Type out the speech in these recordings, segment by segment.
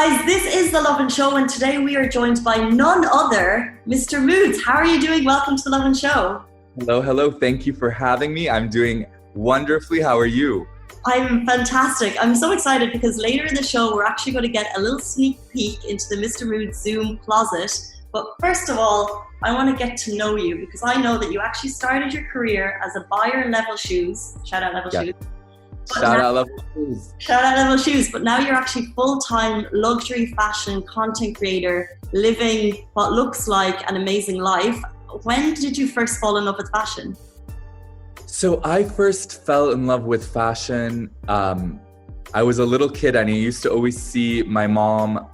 Guys, this is the Lovin Show, and today we are joined by none other, Mr Moudz. How are you doing? Welcome to the Lovin Show. Hello. Thank you for having me. I'm doing wonderfully. How are you? I'm fantastic. I'm so excited because later in the show, we're actually going to get a little sneak peek into the Mr Moudz Zoom Closet. But first of all, I want to get to know you because I know that you actually started your career as a buyer in Level Shoes. Shout out Level Shoes. Shout out Level Shoes. Shout out Level Shoes. But now you're actually full-time luxury fashion content creator, living what looks like an amazing life. When did you first fall in love with fashion? So I first fell in love with fashion. I was a little kid and I used to always see my mom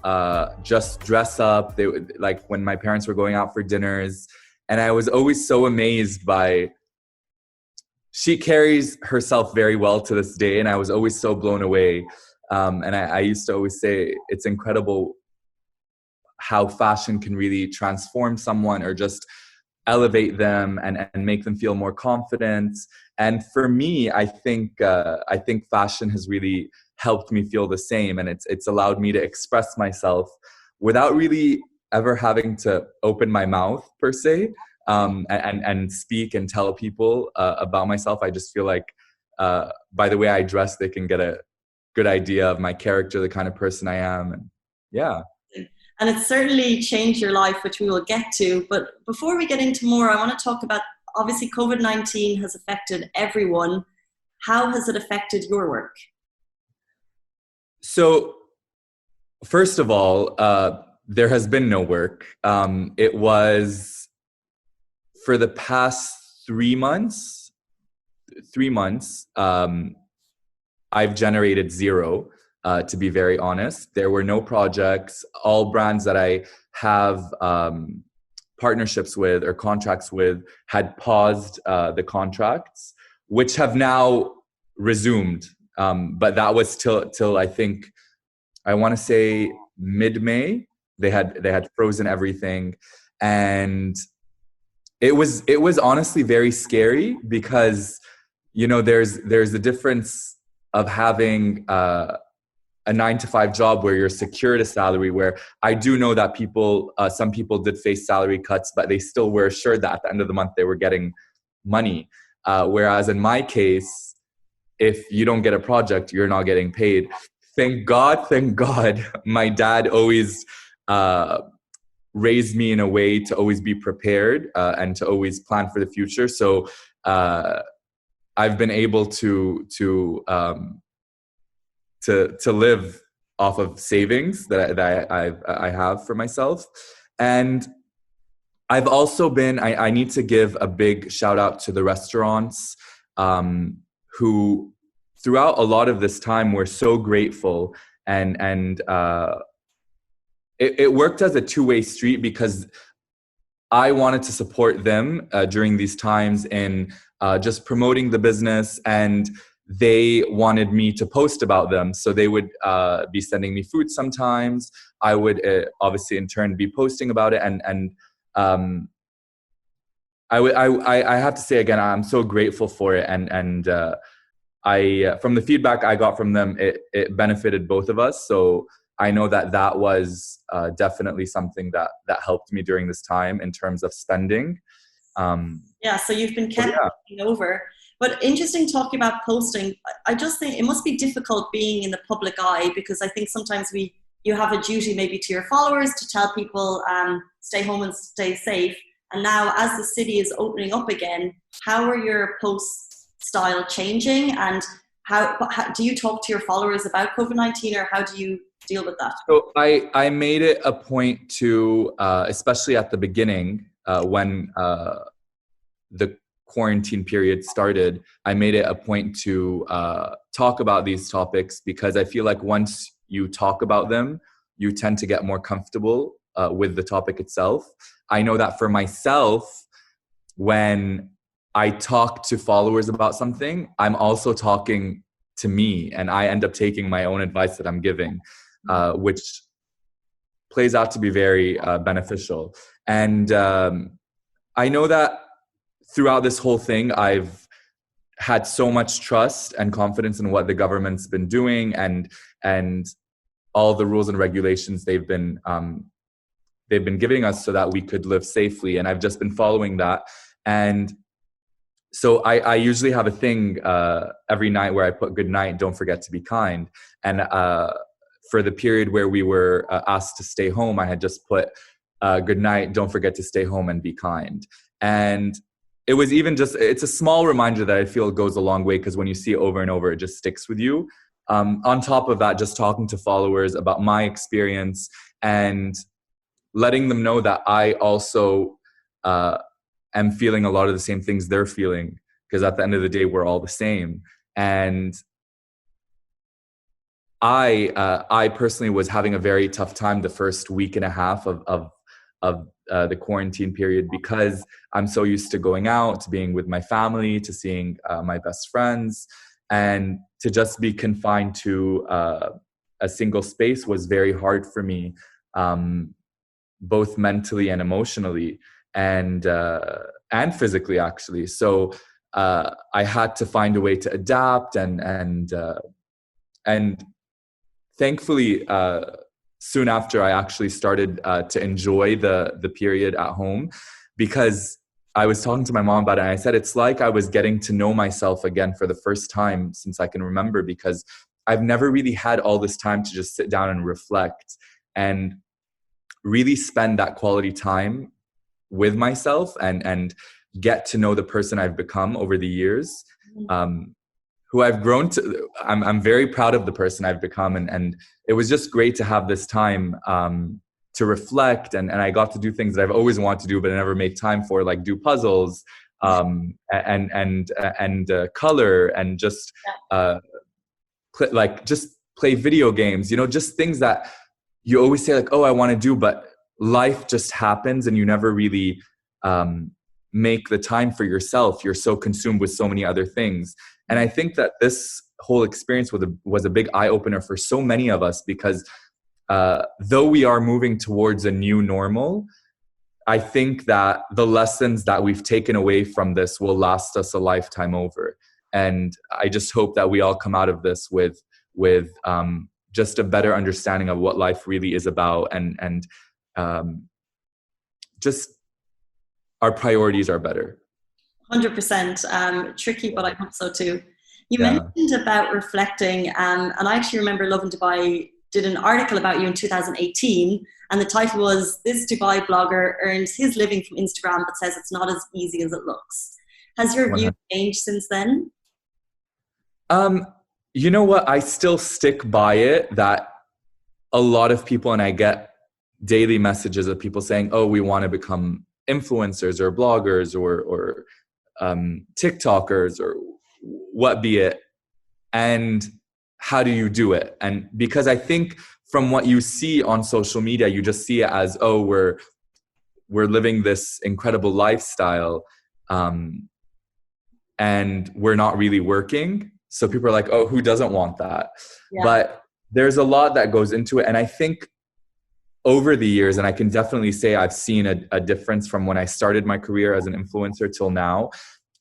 just dress up. They would, like when my parents were going out for dinners, and I was always so amazed by. She carries herself very well to this day, and I was always so blown away. And I used to always say it's incredible how fashion can really transform someone or just elevate them and make them feel more confident. And for me, I think fashion has really helped me feel the same, and it's allowed me to express myself without really ever having to open my mouth per se. And speak and tell people about myself. I just feel like by the way I dress, they can get a good idea of my character, the kind of person I am. And yeah. And it's certainly changed your life, which we will get to. But before we get into more, I want to talk about, obviously COVID-19 has affected everyone. How has it affected your work? So first of all, there has been no work. It was... For the past 3 months, I've generated zero, to be very honest. There were no projects. All brands that I have partnerships with or contracts with had paused the contracts, which have now resumed. But that was till I think, I want to say mid-May. They had frozen everything. And it was honestly very scary because, you know, there's a difference of having a 9-to-5 job where you're secured a salary, where I do know that some people did face salary cuts, but they still were assured that at the end of the month they were getting money. Whereas in my case, if you don't get a project, you're not getting paid. Thank God, my dad always raised me in a way to always be prepared and to always plan for the future. So I've been able to live off of savings that I have for myself. And I've also been, I need to give a big shout out to the restaurants who throughout a lot of this time were so grateful, and it worked as a two-way street because I wanted to support them during these times in just promoting the business, and they wanted me to post about them. So they would be sending me food sometimes. I would obviously in turn be posting about it. And I have to say again, I'm so grateful for it. And I from the feedback I got from them, it benefited both of us. So I know that was definitely something that helped me during this time in terms of spending. So you've been kept over. But interesting talking about posting. I just think it must be difficult being in the public eye, because I think sometimes you have a duty maybe to your followers to tell people stay home and stay safe. And now as the city is opening up again, how are your post style changing? And how do you talk to your followers about COVID-19, or how do you deal with that? So I made it a point to, especially at the beginning, when the quarantine period started, I made it a point to talk about these topics, because I feel like once you talk about them, you tend to get more comfortable with the topic itself. I know that for myself, when I talk to followers about something, I'm also talking to me, and I end up taking my own advice that I'm giving, which plays out to be very beneficial. And I know that throughout this whole thing, I've had so much trust and confidence in what the government's been doing, and all the rules and regulations they've been giving us so that we could live safely. And I've just been following that. And so I usually have a thing every night where I put good night, don't forget to be kind. And for the period where we were asked to stay home, I had just put good night, don't forget to stay home and be kind. And it was even just, it's a small reminder that I feel goes a long way, because when you see it over and over, it just sticks with you. On top of that, just talking to followers about my experience and letting them know that I also am feeling a lot of the same things they're feeling, because at the end of the day, we're all the same. And I personally was having a very tough time the first week and a half of the quarantine period, because I'm so used to going out, to being with my family, to seeing my best friends, and to just be confined to a single space was very hard for me, both mentally and emotionally, and physically, actually. So I had to find a way to adapt, and thankfully, soon after, I actually started to enjoy the period at home, because I was talking to my mom about it, and I said, it's like I was getting to know myself again for the first time since I can remember, because I've never really had all this time to just sit down and reflect and really spend that quality time with myself and get to know the person I've become over the years, who I've grown to. I'm very proud of the person I've become, and it was just great to have this time to reflect, and I got to do things that I've always wanted to do but I never made time for, like do puzzles, and color, and just just play video games, just things that you always say like, oh, I want to do, but life just happens and you never really make the time for yourself. You're so consumed with so many other things. And I think that this whole experience was a big eye-opener for so many of us, because though we are moving towards a new normal, I think that the lessons that we've taken away from this will last us a lifetime over. And I just hope that we all come out of this with just a better understanding of what life really is about, and just our priorities are better. 100%. Tricky, but I hope so too. You mentioned about reflecting, and I actually remember Lovin Dubai did an article about you in 2018, and the title was, "This Dubai blogger earns his living from Instagram but says it's not as easy as it looks." Has your view changed since then? You know what? I still stick by it, that a lot of people, and I get daily messages of people saying, oh, we want to become influencers or bloggers or TikTokers or what be it, and how do you do it? And because I think from what you see on social media, you just see it as, oh, we're living this incredible lifestyle, and we're not really working. So people are like, oh, who doesn't want that? Yeah. But there's a lot that goes into it. And I think over the years, and I can definitely say I've seen a difference from when I started my career as an influencer till now,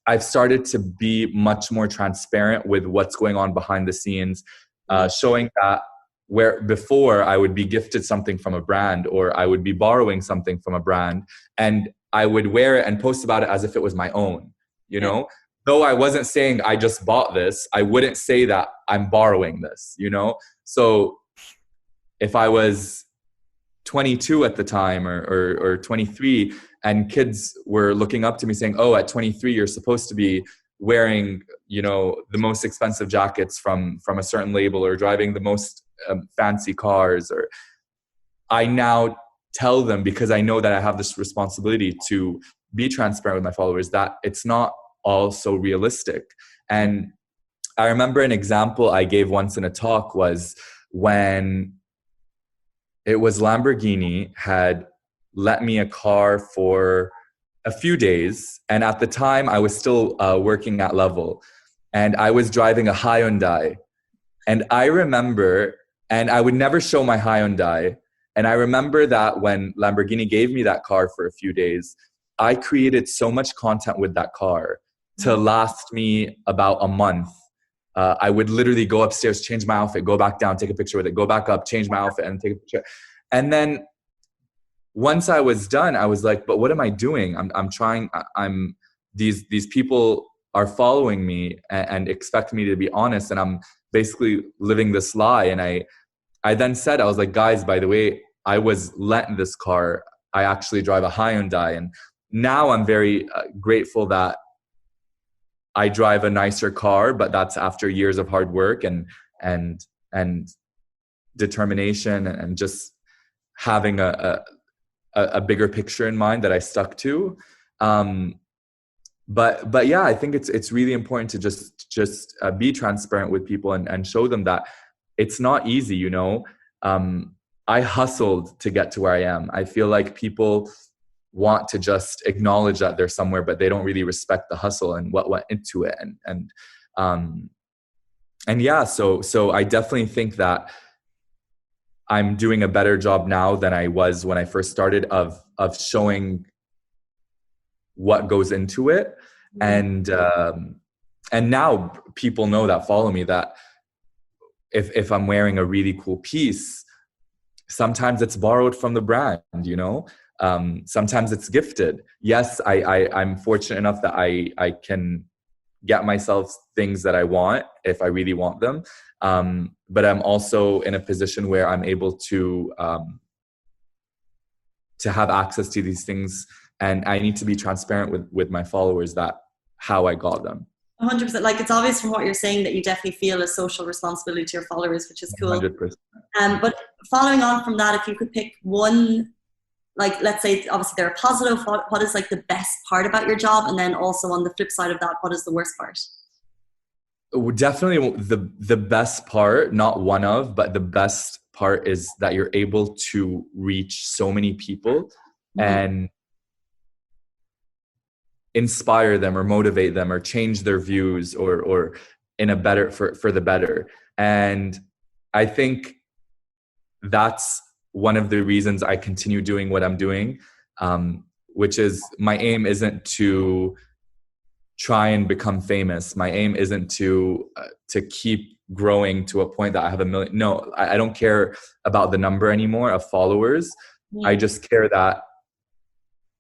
I've started to be much more transparent with what's going on behind the scenes, showing that where before I would be gifted something from a brand, or I would be borrowing something from a brand, and I would wear it and post about it as if it was my own, you know? Though I wasn't saying I just bought this, I wouldn't say that I'm borrowing this, you know? So if I was 22 at the time or 23, and kids were looking up to me saying, oh, at 23, you're supposed to be wearing, you know, the most expensive jackets from a certain label, or driving the most fancy cars, or I now tell them, because I know that I have this responsibility to be transparent with my followers, that it's not all so realistic. And I remember an example I gave once in a talk was when it was Lamborghini had let me a car for a few days. And at the time I was still working at Level, and I was driving a Hyundai. And I remember, and I would never show my Hyundai. And I remember that when Lamborghini gave me that car for a few days, I created so much content with that car to last me about a month, I would literally go upstairs, change my outfit, go back down, take a picture with it, go back up, change my outfit and take a picture. And then once I was done, I was like, but what am I doing? These people are following me and expect me to be honest. And I'm basically living this lie. And I then said, I was like, guys, by the way, I was lent this car. I actually drive a Hyundai. And now I'm very grateful that I drive a nicer car, but that's after years of hard work and determination and just having a bigger picture in mind that I stuck to. But yeah, I think it's really important to just be transparent with people and show them that it's not easy, you know. I hustled to get to where I am. I feel like people want to just acknowledge that they're somewhere, but they don't really respect the hustle and what went into it. And yeah, so I definitely think that I'm doing a better job now than I was when I first started of showing what goes into it. Mm-hmm. And now people know that follow me that if I'm wearing a really cool piece, sometimes it's borrowed from the brand, you know. Sometimes it's gifted. Yes, I'm fortunate enough that I can get myself things that I want if I really want them. But I'm also in a position where I'm able to have access to these things, and I need to be transparent with my followers that how I got them. 100%. Like, it's obvious from what you're saying that you definitely feel a social responsibility to your followers, which is cool. 100%. But following on from that, if you could pick one, like, let's say obviously they're positive, what is like the best part about your job? And then also on the flip side of that, what is the worst part? Definitely the best part, not one of, but the best part is that you're able to reach so many people mm-hmm. and inspire them or motivate them or change their views or in a better for the better. And I think that's one of the reasons I continue doing what I'm doing, which is my aim isn't to try and become famous. My aim isn't to keep growing to a point that I have 1 million. No, I don't care about the number anymore of followers. I just care that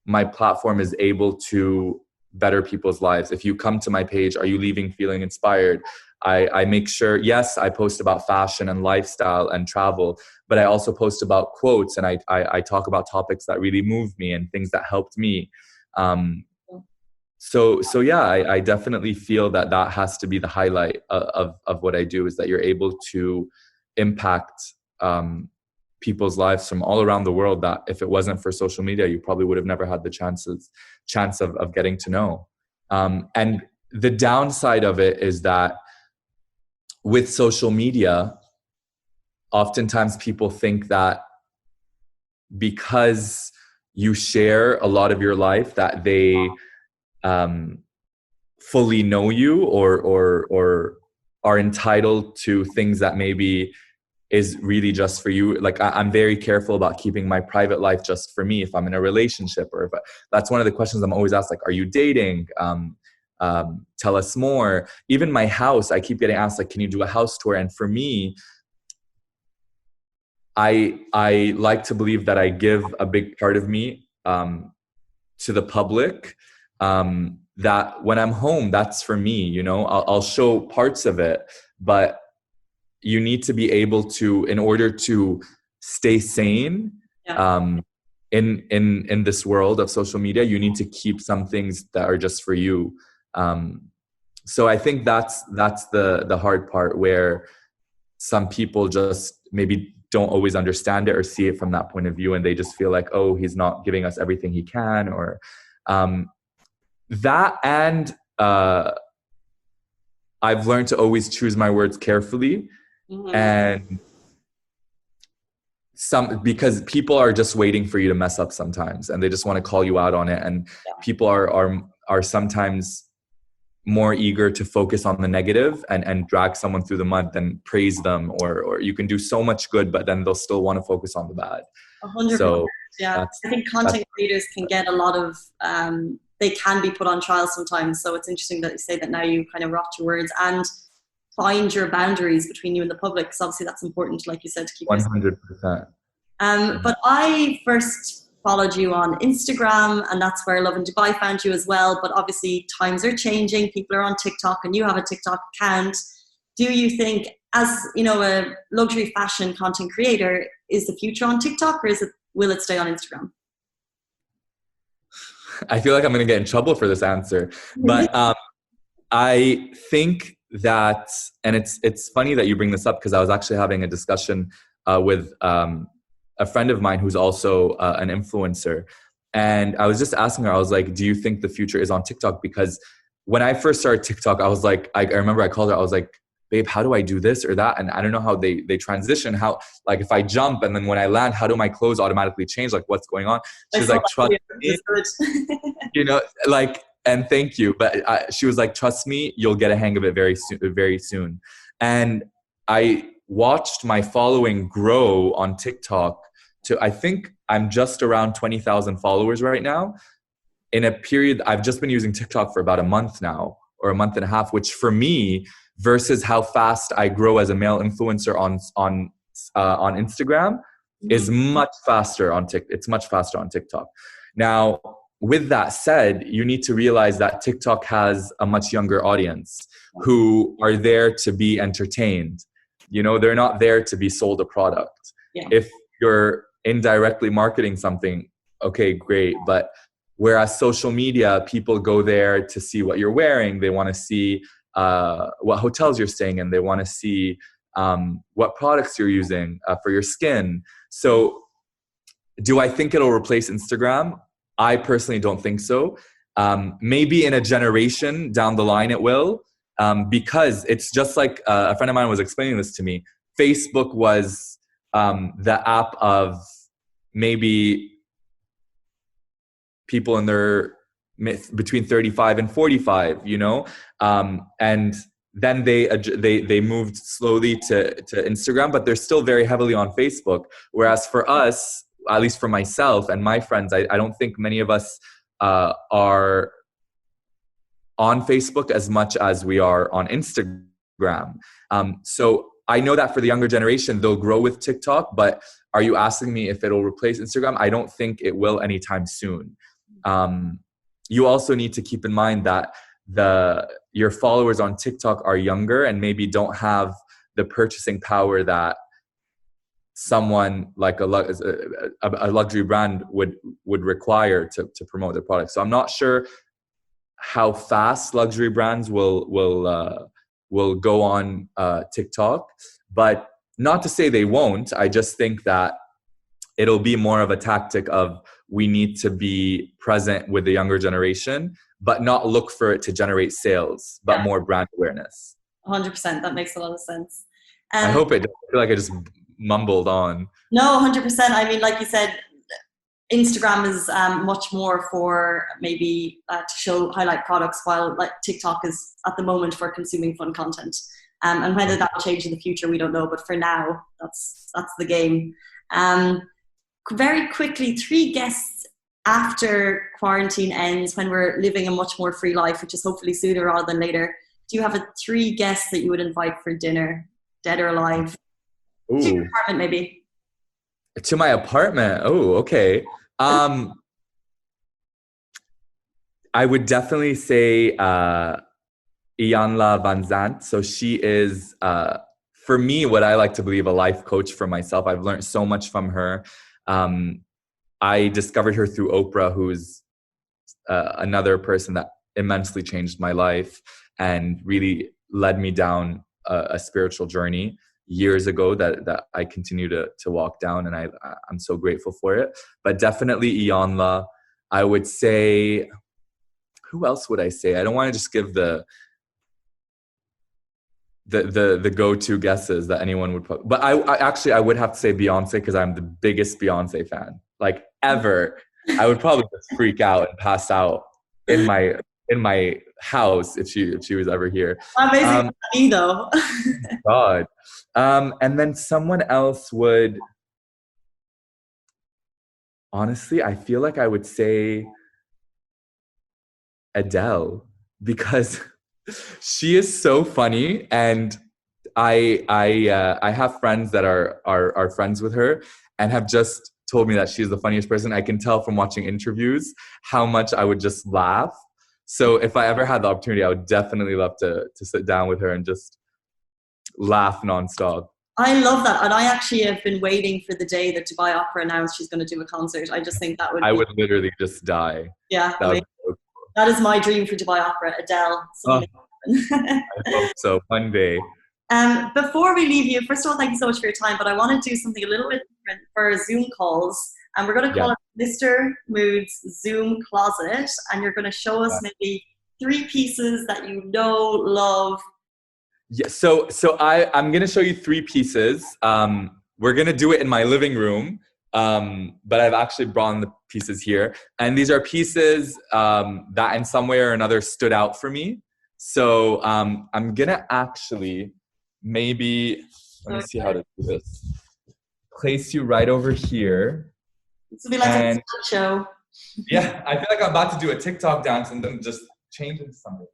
my platform is able to better people's lives. If you come to my page, are you leaving feeling inspired? I make sure, yes, I post about fashion and lifestyle and travel, but I also post about quotes and I talk about topics that really moved me and things that helped me. So yeah, I definitely feel that has to be the highlight of what I do, is that you're able to impact people's lives from all around the world that if it wasn't for social media, you probably would have never had the chance of getting to know. And the downside of it is that with social media, oftentimes people think that because you share a lot of your life that they fully know you or are entitled to things that maybe is really just for you. Like I'm very careful about keeping my private life just for me if I'm in a relationship, or if that's one of the questions I'm always asked, like, are you dating? Tell us more. Even my house, I keep getting asked, like, can you do a house tour? And for me, I like to believe that I give a big part of me to the public, that when I'm home, that's for me, you know. I'll show parts of it, but you need to be able to, in order to stay sane, in this world of social media, you need to keep some things that are just for you. So I think that's the hard part, where some people just maybe don't always understand it or see it from that point of view, and they just feel like, oh, he's not giving us everything he can, or that. And I've learned to always choose my words carefully. Mm-hmm. And because people are just waiting for you to mess up sometimes, and they just want to call you out on it. And people are sometimes more eager to focus on the negative and drag someone through the mud than praise them, or you can do so much good, but then they'll still want to focus on the bad. 100%. So yeah, I think content creators can get a lot of, they can be put on trial sometimes. So it's interesting that you say that now you kind of rocked your words. And find your boundaries between you and the public, because obviously that's important, like you said, to keep 100%. But I first followed you on Instagram, and that's where Lovin Dubai found you as well. But obviously times are changing. People are on TikTok, and you have a TikTok account. Do you think, as you know, a luxury fashion content creator, is the future on TikTok, or will it stay on Instagram? I feel like I'm going to get in trouble for this answer, but I think that, and it's funny that you bring this up, because I was actually having a discussion with a friend of mine who's also an influencer, and I was just asking her, I was like, do you think the future is on TikTok? Because when I first started TikTok, I was like, I remember I called her, I was like, babe, how do I do this or that? And I don't know how they transition, how, like, if I jump and then when I land, how do my clothes automatically change? Like, what's going on? She's like, trust me, you know, like, and thank you. But she was like, trust me, you'll get a hang of it very soon. And I watched my following grow on TikTok to, I think I'm just around 20,000 followers right now. In a period, I've just been using TikTok for about a month now, or a month and a half, which for me, versus how fast I grow as a male influencer on Instagram, is much faster on TikTok. It's much faster on TikTok. Now, with that said, you need to realize that TikTok has a much younger audience who are there to be entertained. You know, they're not there to be sold a product. Yeah. If you're indirectly marketing something, okay, great. But whereas social media, people go there to see what you're wearing. They want to see what hotels you're staying in. They want to see what products you're using for your skin. So do I think it'll replace Instagram? I personally don't think so. Maybe in a generation down the line it will, because it's just like a friend of mine was explaining this to me. Facebook was the app of maybe people in their between 35 and 45, you know, and then they moved slowly to Instagram, but they're still very heavily on Facebook. Whereas for us, at least for myself and my friends, I don't think many of us are on Facebook as much as we are on Instagram. So I know that for the younger generation, they'll grow with TikTok, but are you asking me if it'll replace Instagram? I don't think it will anytime soon. You also need to keep in mind that your followers on TikTok are younger and maybe don't have the purchasing power that someone like a luxury brand would require to promote their product. So I'm not sure how fast luxury brands will go on TikTok, but not to say they won't. I just think that it'll be more of a tactic of, we need to be present with the younger generation, but not look for it to generate sales, but more brand awareness. 100%. That makes a lot of sense. I hope it does. I feel like I just mumbled on. No, 100%. I mean, like you said, Instagram is much more for maybe to highlight products, while like TikTok is at the moment for consuming fun content. And whether that will change in the future, we don't know. But for now, that's the game. Very quickly, 3 guests after quarantine ends, when we're living a much more free life, which is hopefully sooner rather than later. Do you have 3 guests that you would invite for dinner, dead or alive? Ooh. To your apartment, maybe. To my apartment. Oh, okay. I would definitely say Iyanla Van Zandt. So she is, for me, what I like to believe, a life coach for myself. I've learned so much from her. I discovered her through Oprah, who's another person that immensely changed my life and really led me down a spiritual journey years ago that I continue to walk down, and I'm so grateful for it. But definitely Iyanla. I would say, who else would I say? I don't want to just give the go-to guesses that anyone would put, but I would have to say Beyonce, because I'm the biggest Beyonce fan, like, ever. I would probably just freak out and pass out in my house if she was ever here. Amazing, though. God. And then someone else would, honestly, I feel like I would say Adele, because she is so funny, and I have friends that are friends with her and have just told me that she's the funniest person. I can tell from watching interviews how much I would just laugh. So if I ever had the opportunity, I would definitely love to sit down with her and just laugh nonstop. I love that. And I actually have been waiting for the day that Dubai Opera announced she's going to do a concert. I just think that would I would literally just die. Yeah. That would be so that is my dream for Dubai Opera, Adele. I hope so, one day. Before we leave you, first of all, thank you so much for your time, but I want to do something a little bit different for Zoom calls. And we're going to call it Mr Moudz Zoom Closet. And you're going to show us maybe 3 pieces that you know, love. Yeah, so I'm going to show you 3 pieces. We're going to do it in my living room, but I've actually brought in the pieces here. And these are pieces that in some way or another stood out for me. So I'm going to actually maybe, let me see how to do this. Place you right over here. This will be like a show. Yeah, I feel like I'm about to do a TikTok dance and then just change into something.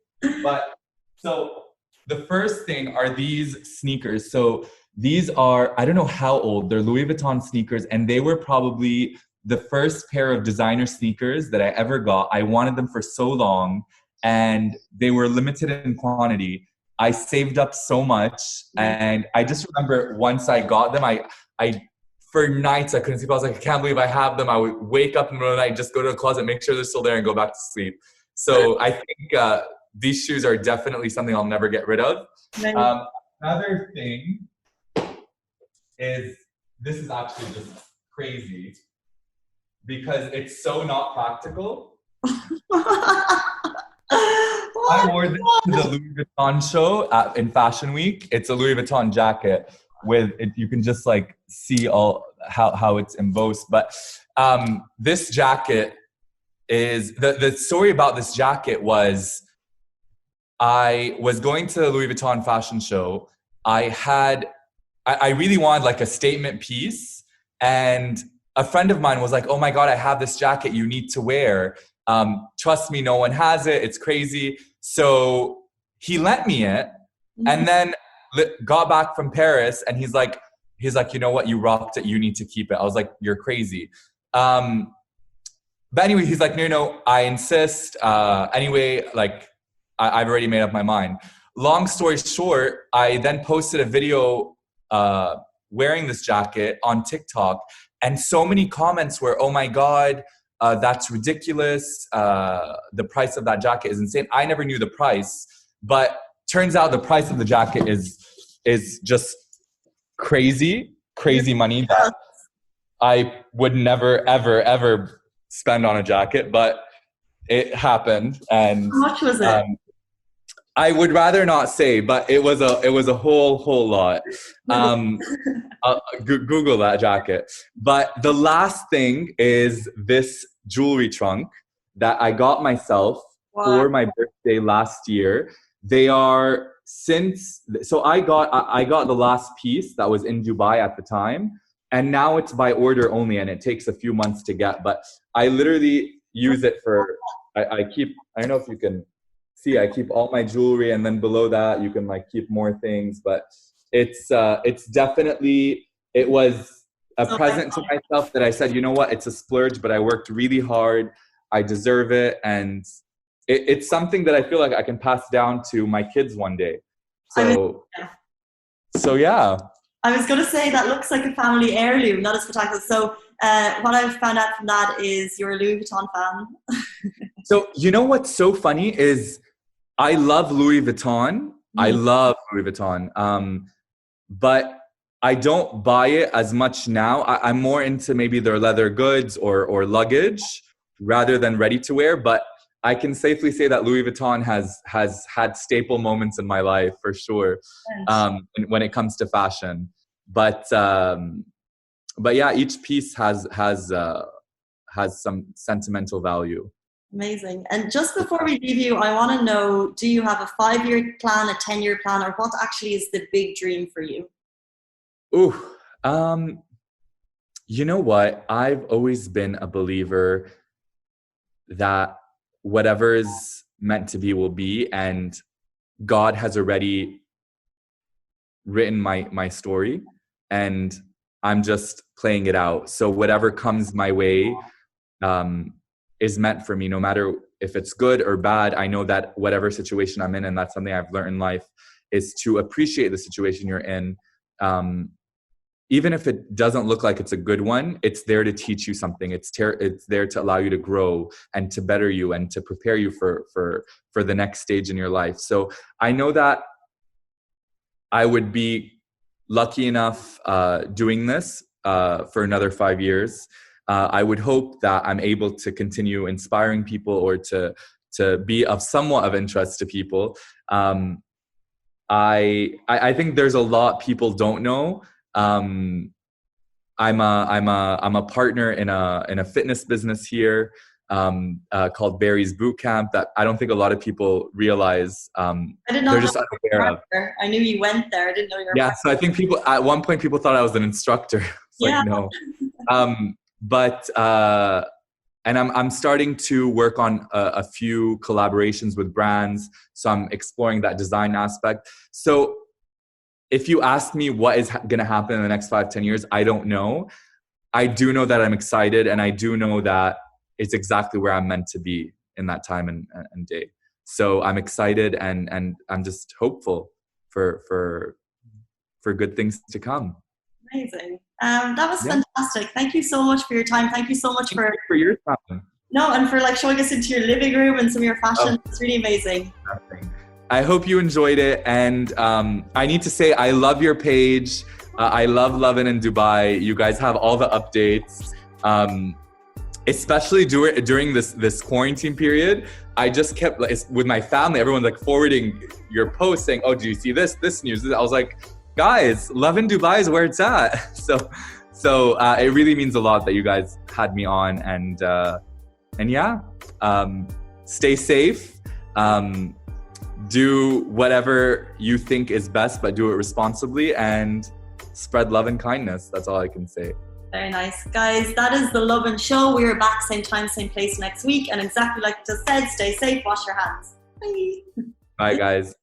But so the first thing are these sneakers. So these are, I don't know how old, they're Louis Vuitton sneakers, and they were probably the first pair of designer sneakers that I ever got. I wanted them for so long, and they were limited in quantity. I saved up so much, and I just remember once I got them, I for nights I couldn't sleep. I was like, I can't believe I have them. I would wake up in the middle of the night, just go to the closet, make sure they're still there, and go back to sleep. So I think these shoes are definitely something I'll never get rid of. Another thing is, this is actually just crazy because it's so not practical. I wore this to the Louis Vuitton show in Fashion Week. It's a Louis Vuitton jacket with it. You can just like see all how it's embossed. But this jacket is, the story about this jacket was, I was going to the Louis Vuitton fashion show. I really wanted like a statement piece, and a friend of mine was like, oh my God, I have this jacket you need to wear. Trust me, no one has it. It's crazy. So he lent me it, and then got back from Paris, and he's like, you know what? You rocked it. You need to keep it. I was like, you're crazy. But anyway, he's like, no, I insist. Anyway, like I've already made up my mind. Long story short, I then posted a video wearing this jacket on TikTok, and so many comments were, oh my God, that's ridiculous. The price of that jacket is insane. I never knew the price, but turns out the price of the jacket is just crazy money that I would never, ever, ever spend on a jacket, but it happened. And how much was it? I would rather not say, but it was a whole lot. Google that jacket. But the last thing is this jewelry trunk that I got myself for my birthday last year. They are so I got the last piece that was in Dubai at the time, and now it's by order only, and it takes a few months to get. But I literally use it for, I don't know if you can see, I keep all my jewelry, and then below that you can like keep more things. But it's definitely, it was a present to myself that I said, you know what, it's a splurge, but I worked really hard. I deserve it. And it's something that I feel like I can pass down to my kids one day. So yeah. I was going to say that looks like a family heirloom, not as spectacular. So what I've found out from that is you're a Louis Vuitton fan. So you know what's so funny is I love Louis Vuitton. I love Louis Vuitton. But I don't buy it as much now. I'm more into maybe their leather goods or luggage rather than ready to wear. But I can safely say that Louis Vuitton has had staple moments in my life for sure, when it comes to fashion. But yeah, each piece has some sentimental value. Amazing. And just before we leave you, I want to know, do you have a 5-year plan, a 10-year plan, or what actually is the big dream for you? Ooh, you know what? I've always been a believer that whatever is meant to be will be, and God has already written my story, and I'm just playing it out. So whatever comes my way is meant for me, no matter if it's good or bad. I know that whatever situation I'm in, and that's something I've learned in life, is to appreciate the situation you're in. Even if it doesn't look like it's a good one, it's there to teach you something. It's there to allow you to grow and to better you and to prepare you for the next stage in your life. So I know that I would be lucky enough doing this for another 5 years. I would hope that I'm able to continue inspiring people, or to be of somewhat of interest to people. I think there's a lot people don't know. I'm a partner in a fitness business here called Barry's Boot Camp that I don't think a lot of people realize. I did not they're just unaware of. I knew you went there. I didn't know you were. Yeah, so I think people at one point thought I was an instructor. It's yeah. Like no, and I'm starting to work on a few collaborations with brands. So I'm exploring that design aspect. So if you ask me what is going to happen in the next 5-10 years, I don't know. I do know that I'm excited, and I do know that it's exactly where I'm meant to be in that time and day. So I'm excited, and I'm just hopeful for good things to come. Amazing. That was fantastic. Thank you so much for your time. Thank you so much for your time. No, and for like showing us into your living room and some of your fashion. It's really amazing. I hope you enjoyed it, and I need to say I love your page. I love Lovin in Dubai. You guys have all the updates, especially during this quarantine period. I just kept with my family. Everyone's like forwarding your posts saying, "Oh, do you see this news?" I was like, "Guys, Lovin Dubai is where it's at." So it really means a lot that you guys had me on, and stay safe. Do whatever you think is best, but do it responsibly, and spread love and kindness. That's all I can say. Very nice. Guys, that is the Lovin Show. We are back same time, same place next week. And exactly like I just said, stay safe, wash your hands. Bye. Bye, guys.